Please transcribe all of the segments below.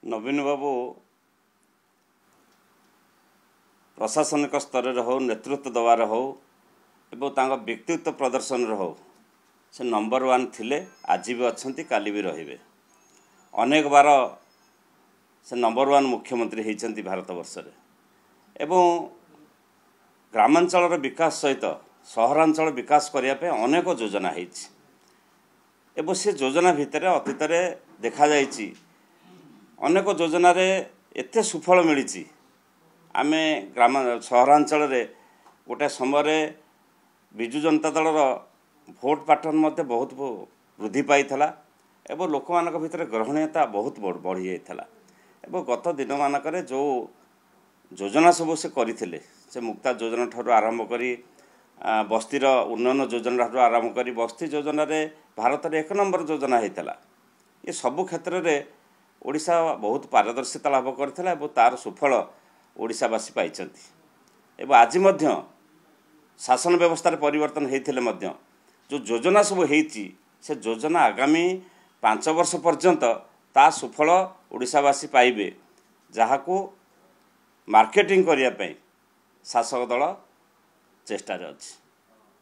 नवीन बाबू प्रशासनिक स्तर हो नेतृत्व दबार हो एवं व्यक्तित्व प्रदर्शन हो से नंबर 1 थिले आज भी अच्छा काली भी रे अनेक बार से नंबर 1 मुख्यमंत्री होती भारत वर्ष एवं ग्रामांचल विकास सहित सहरांचल विकास करने अनेक योजना होती से योजना भितर अतीत देखा जाइए अनेक योजना एते सुफल मिली आम ग्राम सहरांचल गोटे समय विजु जनता दल भोट पैटर्न बहुत वृद्धि पाई एवं लोक मान भर ग्रहणीयता बहुत बढ़ी जाता एवं गत दिन मानक जो योजना सब से करते से मुक्ता योजना ठार आरंभ करी बस्तीर उन्नयन योजना ठार आरंभ करी बस्ती योजना रे भारत में 1 नंबर योजना होता ये सबु क्षेत्र में ओडिशा बहुत पारदर्शिता लाभ करथिला एवं तार सुफल ओडिशावासी पाइछंती एवं आज मध्य शासन व्यवस्था परिवर्तन होते मध्य जो योजना सब होती से योजना आगामी 5 वर्ष पर्यंत ता सुफल ओडिशावासी पाइबे जहाको मार्केटिंग करिया पई शासक दल चेष्टा अछि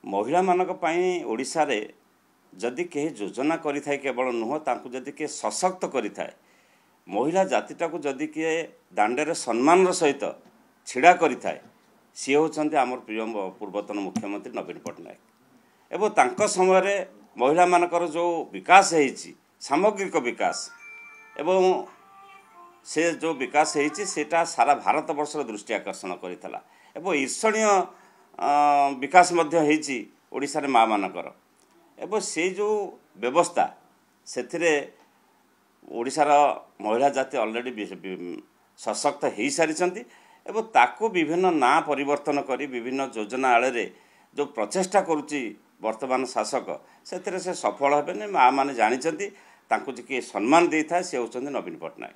महिला मानक पई ओडिशा रे जदि कहीं योजना करिथाय केवल नुह तांकु जदि के सशक्त करिथाय महिला जातिटा को जदि किए दांडे सम्मान सहित छिड़ा करिथाय सी होचंती आमर प्रिय पूर्वतन मुख्यमंत्री नवीन पट्टनायक एवं तांको समय रे महिला मानकर जो विकास होईची सामग्रिक विकास एवं से जो विकास होईची सेटा सारा भारत वर्ष दृष्टि आकर्षण करितला एवं ईर्षणीय विकास मध्य होईची ओडिसा रे मां मानकर एवं से जो व्यवस्था से ओडिशार महिला जाति ऑलरेडी सशक्त हो सारी एवं ताको विभिन्न ना परिवर्तन करी विभिन्न योजना आड़े जो प्रचेष्टा करुच्ची वर्तमान शासक से सफल हेबे माँ मैंने जानी तांको जे सम्मान देता से होचंती नवीन पट्टनायक।